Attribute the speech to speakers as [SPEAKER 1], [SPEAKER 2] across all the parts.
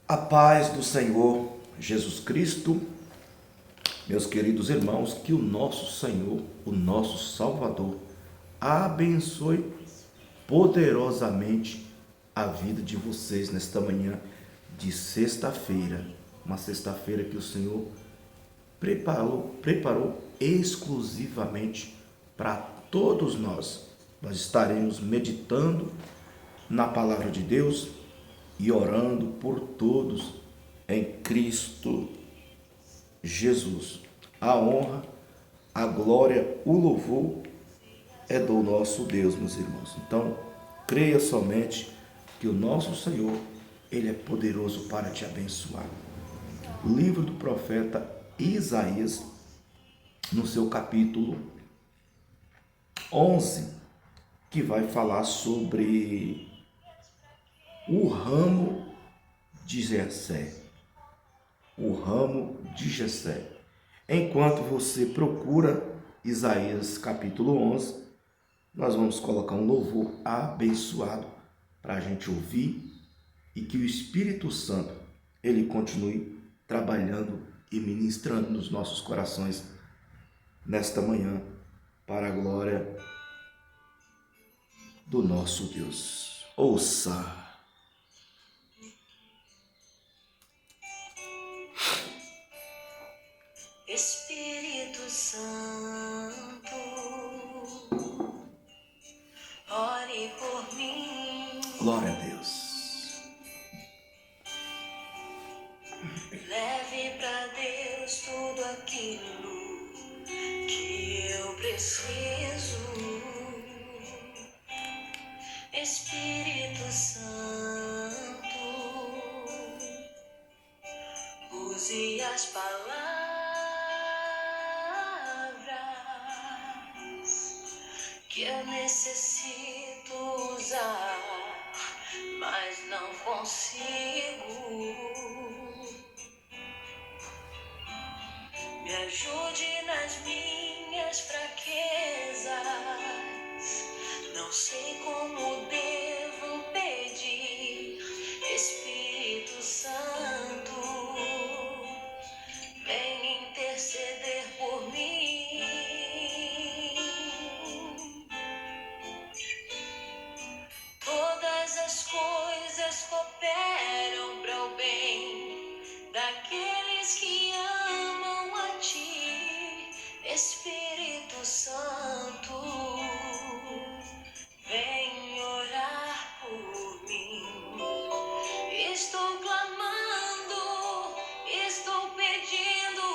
[SPEAKER 1] A paz do Senhor Jesus Cristo, meus queridos irmãos, que o nosso Senhor, o nosso Salvador, abençoe poderosamente a vida de vocês nesta manhã de sexta-feira. Uma sexta-feira que o Senhor preparou exclusivamente para todos nós. Nós estaremos meditando na palavra de Deus e orando por todos em Cristo Jesus. A honra, a glória, o louvor é do nosso Deus, meus irmãos. Então, creia somente que o nosso Senhor, Ele é poderoso para te abençoar. O livro do profeta Isaías, no seu capítulo 11, que vai falar sobre o ramo de Jessé. O ramo de Jessé. Enquanto você procura Isaías capítulo 11, nós vamos colocar um louvor abençoado para a gente ouvir e que o Espírito Santo ele continue trabalhando e ministrando nos nossos corações nesta manhã para a glória do nosso Deus. Ouça.
[SPEAKER 2] Espírito Santo, ore por mim.
[SPEAKER 1] Glória a Deus.
[SPEAKER 2] Leve para Deus tudo aquilo que eu preciso. Espírito Santo, use as palavras que eu necessito usar, mas não consigo. Me ajude nas minhas fraquezas. Não sei como devo pedir. Espírito Santo, vem interceder por mim. Todas as coisas cooperam para o bem daqueles que amam a Ti, Espírito Santo, vem orar por mim. Estou clamando, estou pedindo,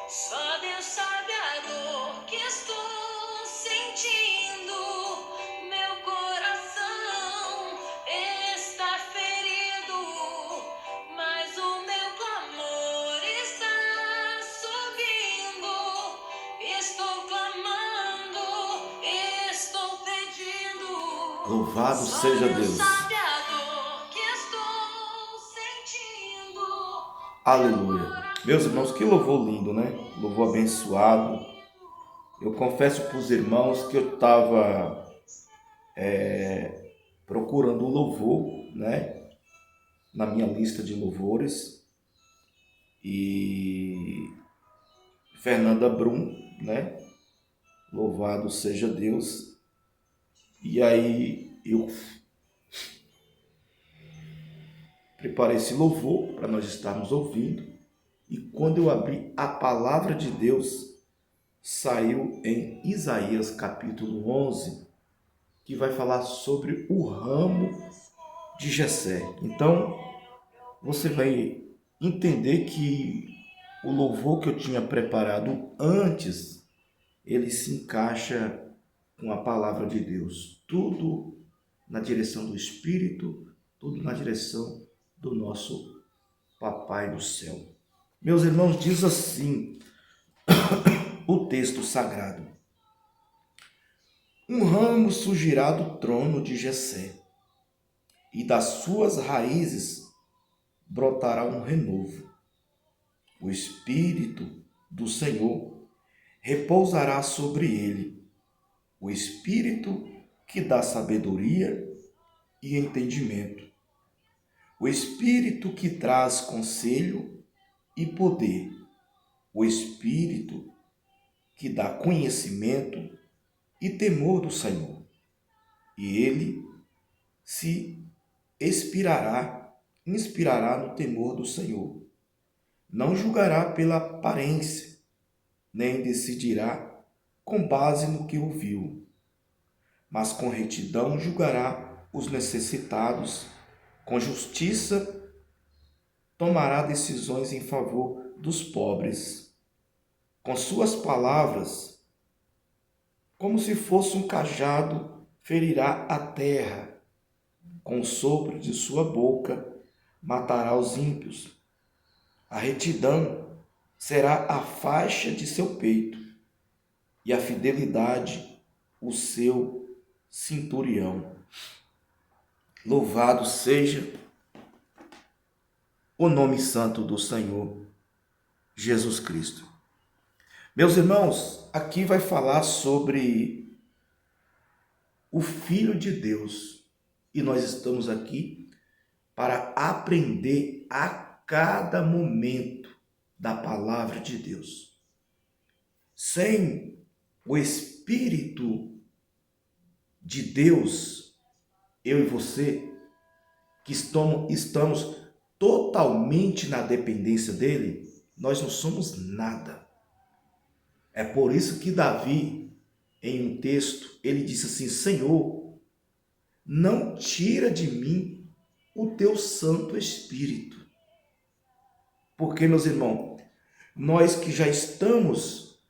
[SPEAKER 2] só Deus sabe a dor que estou sentindo. Meu coração está ferido, mas o meu clamor está subindo. Estou clamando, estou pedindo.
[SPEAKER 1] Louvado
[SPEAKER 2] Só
[SPEAKER 1] seja
[SPEAKER 2] Deus
[SPEAKER 1] Deus.
[SPEAKER 2] sabe a dor que estou sentindo.
[SPEAKER 1] Aleluia. Meus irmãos, que louvor lindo, né? Louvor abençoado. Eu confesso para os irmãos que eu estava procurando um louvor, né? Na minha lista de louvores. E Fernanda Brum, né? Louvado seja Deus. E aí eu preparei esse louvor para nós estarmos ouvindo. E quando eu abri a palavra de Deus, saiu em Isaías capítulo 11, que vai falar sobre o ramo de Jessé. Então, você vai entender que o louvor que eu tinha preparado antes, ele se encaixa com a palavra de Deus. Tudo na direção do Espírito, tudo na direção do nosso Papai do céu. Meus irmãos, diz assim o texto sagrado: um ramo surgirá do trono de Jessé, e das suas raízes brotará um renovo. O Espírito do Senhor repousará sobre ele, o Espírito que dá sabedoria e entendimento, o Espírito que traz conselho e poder, o Espírito que dá conhecimento e temor do Senhor. E ele se inspirará no temor do Senhor. Não julgará pela aparência, nem decidirá com base no que ouviu, mas com retidão julgará os necessitados, com justiça tomará decisões em favor dos pobres. Com suas palavras, como se fosse um cajado, ferirá a terra. Com o sopro de sua boca, matará os ímpios. A retidão será a faixa de seu peito, e a fidelidade o seu cinturão. Louvado seja o nome santo do Senhor Jesus Cristo. Meus irmãos, aqui vai falar sobre o Filho de Deus, e nós estamos aqui para aprender a cada momento da palavra de Deus. Sem o Espírito de Deus, eu e você, que estamos totalmente na dependência dele, nós não somos nada. É por isso que Davi, em um texto, ele disse assim: Senhor, não tira de mim o teu Santo Espírito. Porque, meus irmãos, nós que já estamos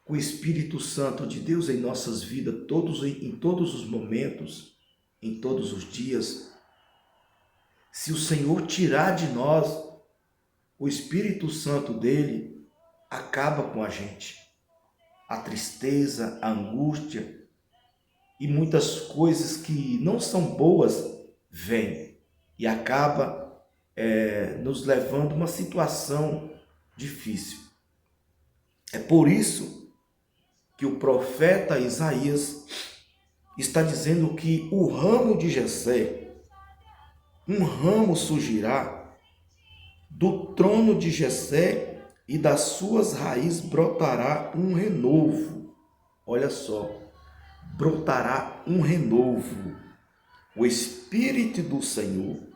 [SPEAKER 1] com o Espírito Santo de Deus em nossas vidas, em todos os momentos, em todos os dias, se o Senhor tirar de nós o Espírito Santo dele, acaba com a gente. A tristeza, a angústia e muitas coisas que não são boas vêm e acaba nos levando a uma situação difícil. É por isso que o profeta Isaías está dizendo que o ramo de Jessé, um ramo surgirá do trono de Jessé e das suas raízes brotará um renovo. Olha só, brotará um renovo. O Espírito do Senhor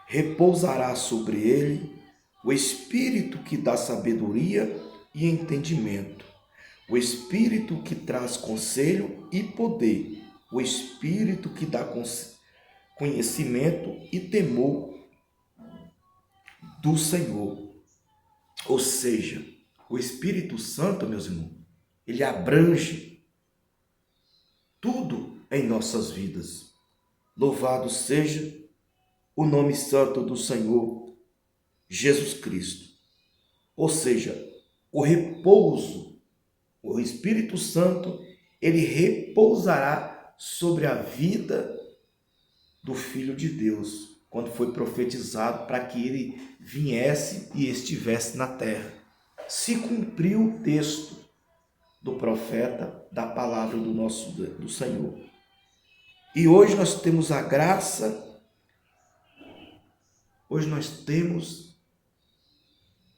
[SPEAKER 1] repousará sobre ele, o Espírito que dá sabedoria e entendimento, o Espírito que traz conselho e poder, o Espírito que dá conhecimento e temor do Senhor. Ou seja, o Espírito Santo, meus irmãos, ele abrange tudo em nossas vidas. Louvado seja o nome santo do Senhor Jesus Cristo. Ou seja, o repouso, o Espírito Santo, ele repousará sobre a vida do Filho de Deus, quando foi profetizado para que ele viesse e estivesse na terra. Se cumpriu o texto do profeta, da palavra do Senhor. E hoje nós temos a graça, hoje nós temos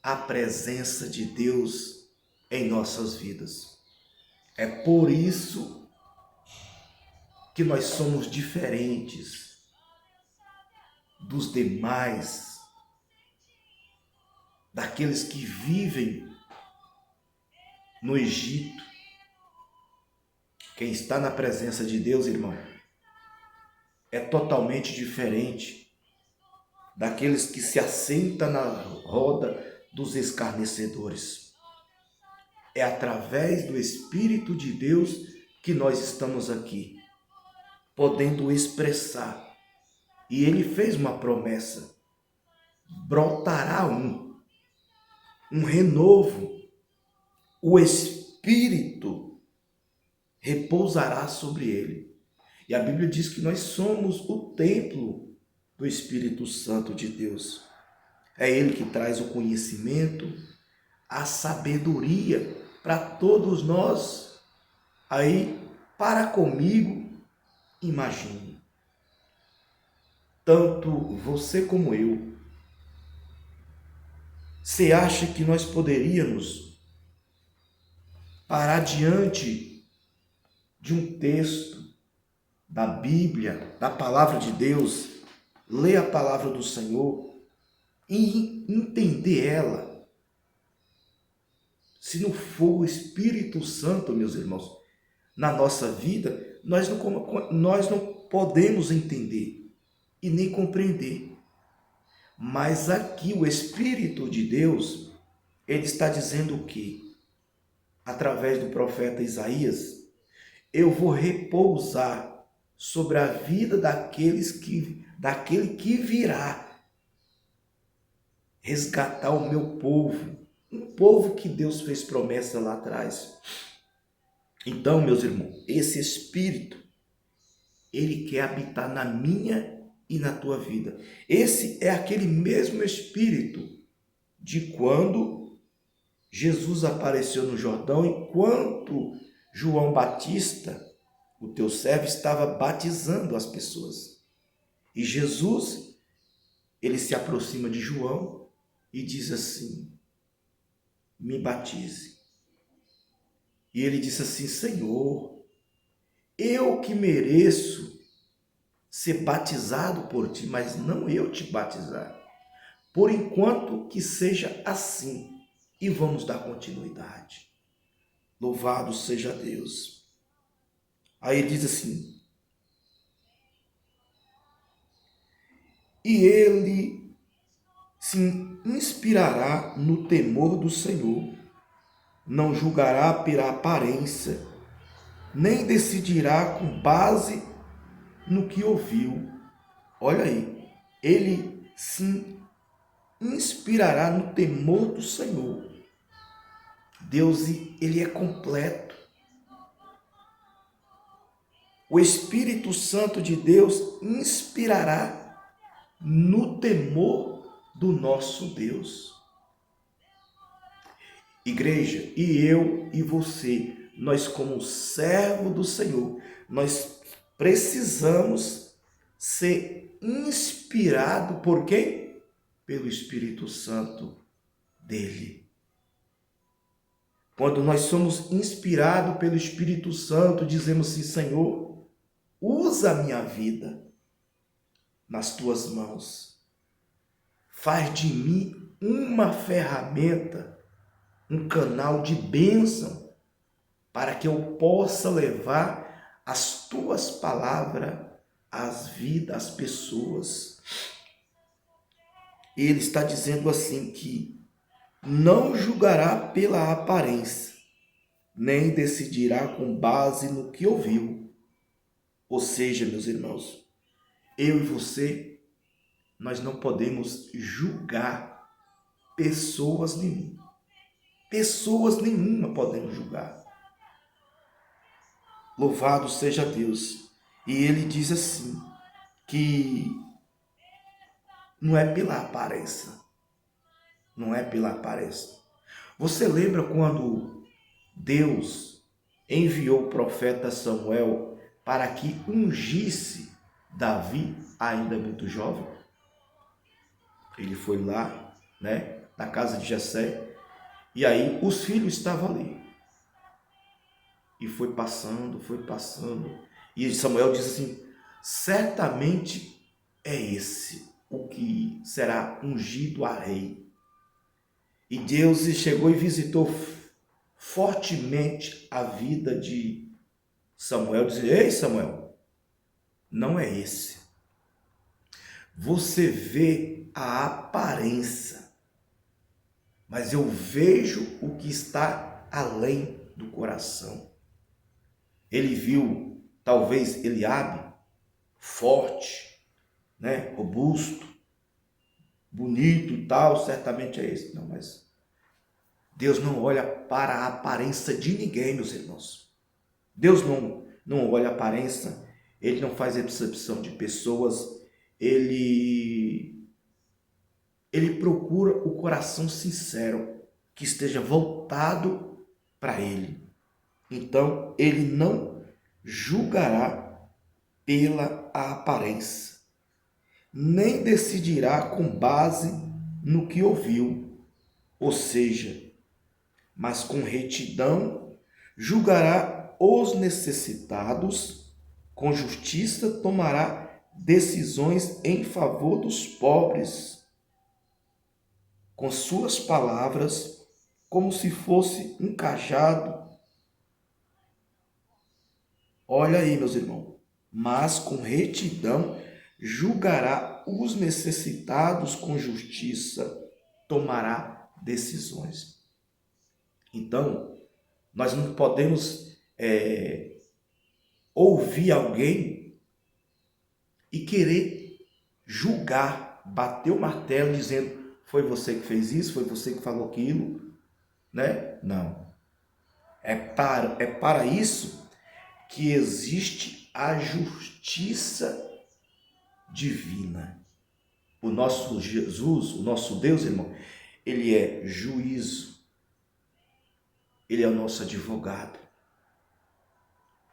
[SPEAKER 1] a presença de Deus em nossas vidas. É por isso que nós somos diferentes dos demais, daqueles que vivem no Egito. Quem está na presença de Deus, irmão, é totalmente diferente daqueles que se assentam na roda dos escarnecedores. É através do Espírito de Deus que nós estamos aqui, podendo expressar. E ele fez uma promessa: brotará um renovo, o Espírito repousará sobre ele. E a Bíblia diz que nós somos o templo do Espírito Santo de Deus. É ele que traz o conhecimento, a sabedoria para todos nós. Aí, para comigo, imagine. tanto você como eu, você acha que nós poderíamos parar diante de um texto da Bíblia, da palavra de Deus, ler a palavra do Senhor e entender ela? Se não for o Espírito Santo, meus irmãos, na nossa vida, nós não podemos entender e nem compreender. Mas aqui o Espírito de Deus, ele está dizendo o quê? Através do profeta Isaías, eu vou repousar sobre a vida daquele que virá resgatar o meu povo, um povo que Deus fez promessa lá atrás. Então, meus irmãos, esse Espírito, ele quer habitar na minha e na tua vida. Esse é aquele mesmo Espírito de quando Jesus apareceu no Jordão, enquanto João Batista, o teu servo, estava batizando as pessoas. E Jesus, ele se aproxima de João e diz assim: me batize. E ele disse assim: Senhor, eu que mereço ser batizado por ti, mas não eu te batizar. Por enquanto que seja assim. E vamos dar continuidade. Louvado seja Deus. Aí ele diz assim: e ele se inspirará no temor do Senhor, não julgará pela aparência, nem decidirá com base no que ouviu. Olha aí, ele se inspirará no temor do Senhor. Deus, ele é completo. O Espírito Santo de Deus inspirará no temor do nosso Deus. Igreja, e eu e você, nós como servo do Senhor, nós precisamos ser inspirados por quem? Pelo Espírito Santo dele. Quando nós somos inspirados pelo Espírito Santo, dizemos assim: Senhor, usa a minha vida nas tuas mãos. Faz de mim uma ferramenta, um canal de bênção, para que eu possa levar as tuas palavras às vidas, às pessoas. Ele está dizendo assim que não julgará pela aparência, nem decidirá com base no que ouviu. Ou seja, meus irmãos, eu e você, nós não podemos julgar pessoas nenhuma. Pessoas nenhuma podemos julgar. Louvado seja Deus. E ele diz assim, que não é pela aparência. Não é pela aparência. Você lembra quando Deus enviou o profeta Samuel para que ungisse Davi, ainda muito jovem? Ele foi lá, na casa de Jessé, e aí os filhos estavam ali. E foi passando. E Samuel disse assim: certamente é esse o que será ungido a rei. E Deus chegou e visitou fortemente a vida de Samuel, dizendo: ei, Samuel, não é esse. Você vê a aparência, mas eu vejo o que está além do coração. Ele viu, talvez, Eliabe, forte, robusto, bonito e tal, certamente é esse. Não, mas Deus não olha para a aparência de ninguém, meus irmãos. Deus não olha a aparência, ele não faz excepção de pessoas, ele procura o coração sincero, que esteja voltado para ele. Então, ele não julgará pela aparência. nem decidirá com base no que ouviu, ou seja, mas com retidão julgará os necessitados, com justiça tomará decisões em favor dos pobres, com suas palavras, como se fosse um cajado. Olha aí, meus irmãos, mas com retidão julgará os necessitados, com justiça tomará decisões. Então, nós não podemos ouvir alguém e querer julgar, bater o martelo dizendo: foi você que fez isso, foi você que falou aquilo, né? Não. É para isso que existe a justiça divina. O nosso Jesus, o nosso Deus, irmão, ele é juízo. Ele é o nosso advogado.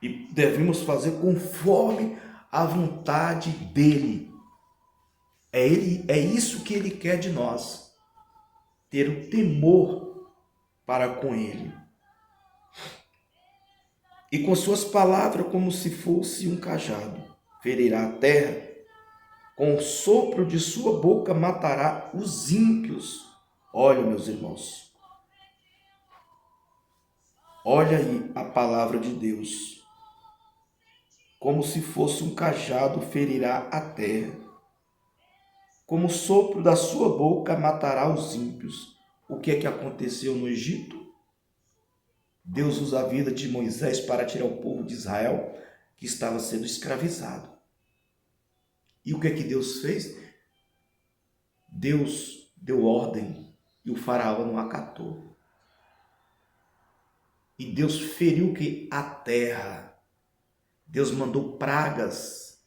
[SPEAKER 1] E devemos fazer conforme a vontade dele. É isso que ele quer de nós. Ter o temor para com ele. E com suas palavras, como se fosse um cajado, ferirá a terra. Com o sopro de sua boca matará os ímpios. Olha, meus irmãos. Olha aí a palavra de Deus. Como se fosse um cajado, ferirá a terra. Como o sopro da sua boca matará os ímpios. O que é que aconteceu no Egito? Deus usa a vida de Moisés para tirar o povo de Israel, que estava sendo escravizado. E o que é que Deus fez? Deus deu ordem e o faraó não acatou. E Deus feriu que a terra. Deus mandou pragas.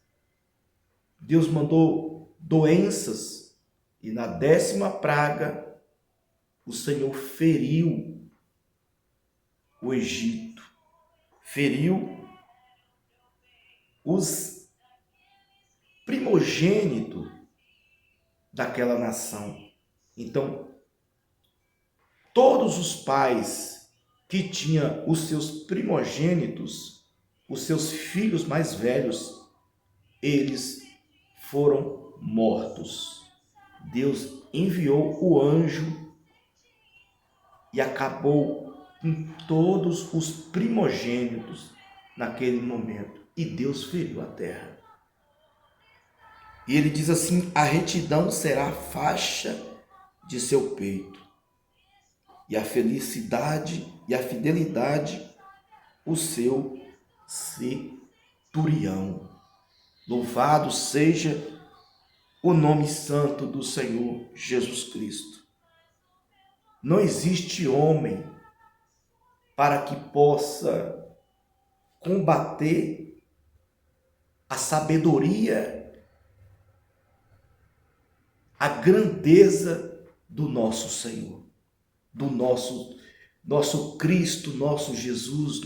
[SPEAKER 1] Deus mandou doenças. E na 10ª praga, o Senhor feriu o Egito. Feriu os primogênitos daquela nação. Então, todos os pais que tinha os seus primogênitos, os seus filhos mais velhos, eles foram mortos. Deus enviou o anjo e acabou com todos os primogênitos naquele momento. E Deus feriu a terra. E ele diz assim: a retidão será a faixa de seu peito. E a felicidade e a fidelidade, o seu centurião. Louvado seja o nome santo do Senhor Jesus Cristo. Não existe homem para que possa combater a sabedoria, a grandeza do nosso Senhor, do nosso Cristo, nosso Jesus,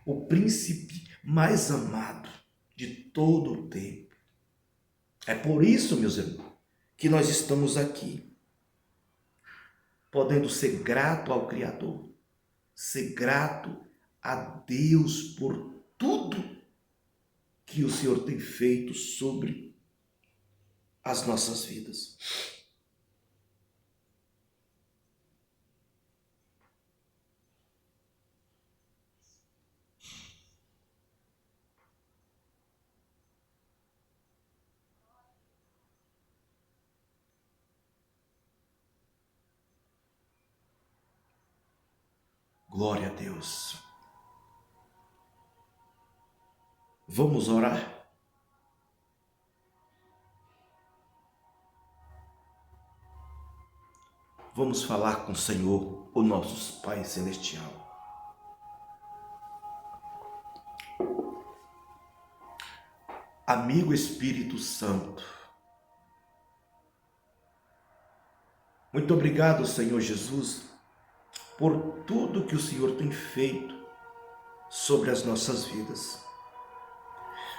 [SPEAKER 1] o príncipe mais amado de todo o tempo. É por isso, meus irmãos, que nós estamos aqui, podendo ser grato ao Criador, ser grato a Deus por tudo que o Senhor tem feito sobre as nossas vidas. Glória a Deus. Vamos orar? Vamos falar com o Senhor, o nosso Pai Celestial. Amigo Espírito Santo, muito obrigado, Senhor Jesus, por tudo que o Senhor tem feito sobre as nossas vidas.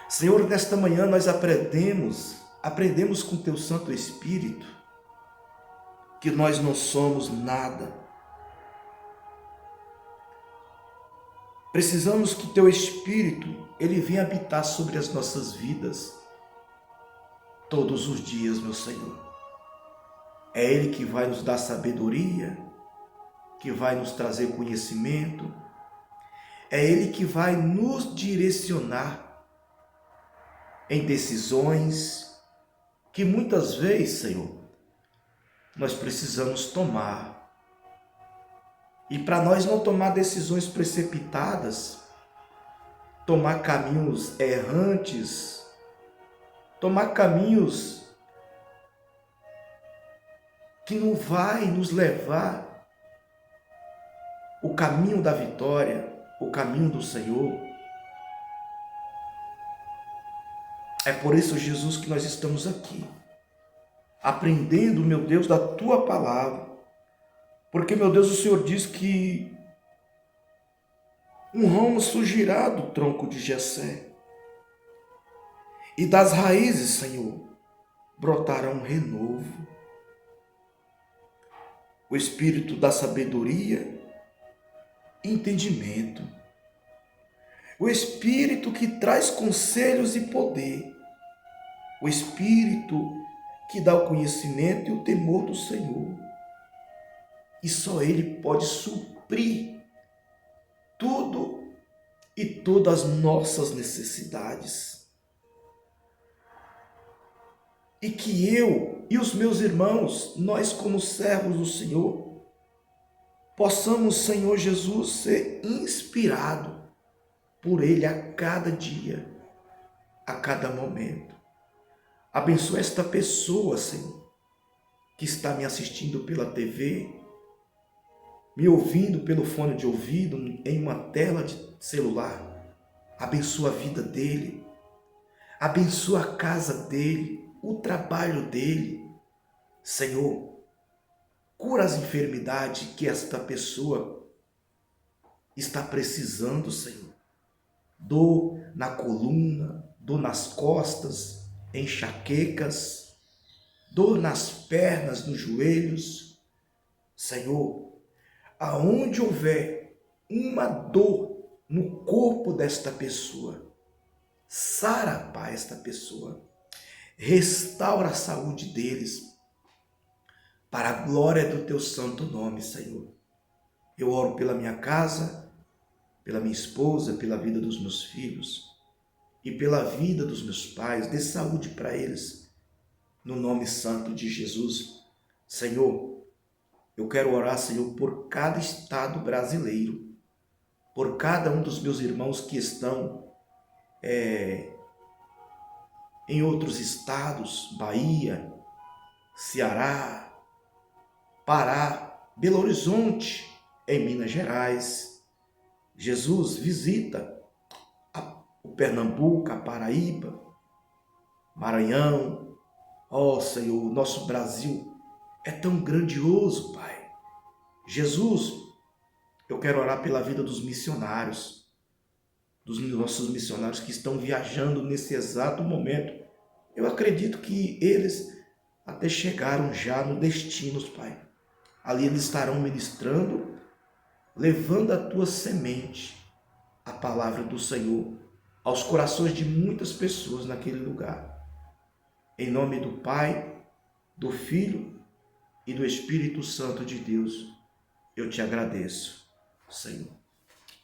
[SPEAKER 1] Senhor, nesta manhã nós aprendemos aprendemos com teu Santo Espírito que nós não somos nada. Precisamos que teu Espírito, ele venha habitar sobre as nossas vidas todos os dias, meu Senhor. É Ele que vai nos dar sabedoria, que vai nos trazer conhecimento, é Ele que vai nos direcionar em decisões que muitas vezes, Senhor, nós precisamos tomar. E para nós não tomar decisões precipitadas, tomar caminhos errantes, tomar caminhos que não vai nos levar o caminho da vitória, o caminho do Senhor. É por isso, Jesus, que nós estamos aqui, aprendendo, meu Deus, da Tua palavra. Porque, meu Deus, o Senhor diz que um ramo surgirá do tronco de Jessé, e das raízes, Senhor, brotará um renovo. O Espírito da sabedoria e entendimento. O Espírito que traz conselhos e poder. O Espírito que dá o conhecimento e o temor do Senhor. E só Ele pode suprir tudo e todas as nossas necessidades. E que eu e os meus irmãos, nós como servos do Senhor, possamos, Senhor Jesus, ser inspirados por Ele a cada dia, a cada momento. Abençoa esta pessoa, Senhor, que está me assistindo pela TV, me ouvindo pelo fone de ouvido, em uma tela de celular. Abençoa a vida dele, abençoa a casa dele, o trabalho dele. Senhor, cura as enfermidades que esta pessoa está precisando, Senhor. Dor na coluna, dor nas costas, enxaquecas, dor nas pernas, nos joelhos. Senhor, aonde houver uma dor no corpo desta pessoa, sara, Pai, esta pessoa. Restaura a saúde deles, para a glória do Teu santo nome, Senhor. Eu oro pela minha casa, pela minha esposa, pela vida dos meus filhos e pela vida dos meus pais. Dê saúde para eles, no nome santo de Jesus. Senhor, eu quero orar, Senhor, por cada estado brasileiro, por cada um dos meus irmãos que estão em outros estados, Bahia, Ceará, Pará, Belo Horizonte, em Minas Gerais. Jesus, visita o Pernambuco, a Paraíba, Maranhão. Ó Senhor, nosso Brasil é tão grandioso, Pai. Jesus, eu quero orar pela vida dos missionários, dos nossos missionários que estão viajando nesse exato momento. Eu acredito que eles até chegaram já no destino, Pai. Ali eles estarão ministrando, levando a Tua semente, a palavra do Senhor, aos corações de muitas pessoas naquele lugar. Em nome do Pai, do Filho e do Espírito Santo de Deus, eu te agradeço, Senhor.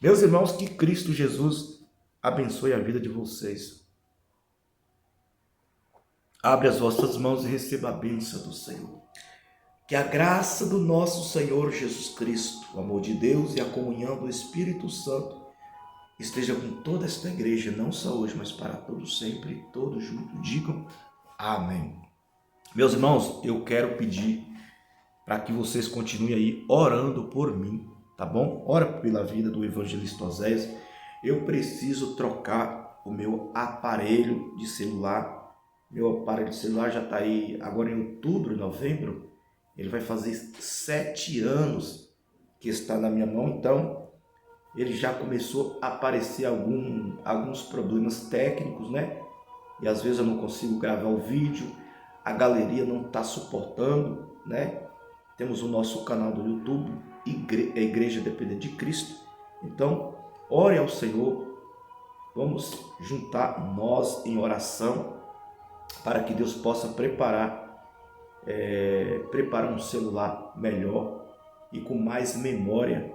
[SPEAKER 1] Meus irmãos, que Cristo Jesus abençoe a vida de vocês. Abre as vossas mãos e receba a bênção do Senhor. Que a graça do nosso Senhor Jesus Cristo, o amor de Deus e a comunhão do Espírito Santo esteja com toda esta igreja, não só hoje, mas para todos sempre, todos juntos digam amém. Meus irmãos, eu quero pedir para que vocês continuem aí orando por mim, tá bom? Ora pela vida do evangelista Oséias. Eu preciso trocar o meu aparelho de celular. Meu aparelho de celular já está aí agora em outubro, novembro. Ele vai fazer 7 anos que está na minha mão, então ele já começou a aparecer alguns problemas técnicos, né? e às vezes eu não consigo gravar o vídeo, a galeria não está suportando, né? Temos o nosso canal do YouTube, Igreja Dependente de Cristo. Então, ore ao Senhor, vamos juntar nós em oração para que Deus possa preparar um celular melhor e com mais memória.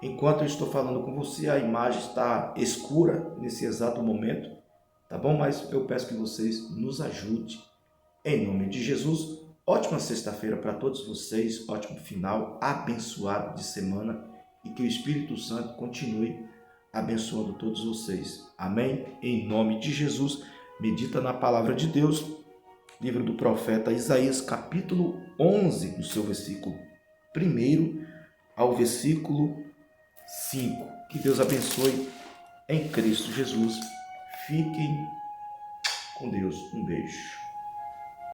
[SPEAKER 1] Enquanto eu estou falando com você, a imagem está escura nesse exato momento, tá bom? Mas eu peço que vocês nos ajudem, em nome de Jesus. Ótima sexta-feira para todos vocês, ótimo final abençoado de semana e que o Espírito Santo continue abençoando todos vocês. Amém? Em nome de Jesus, medita na palavra de Deus, livro do profeta Isaías, capítulo 11, no seu versículo 1 ao versículo 5. Que Deus abençoe em Cristo Jesus. Fiquem com Deus. Um beijo.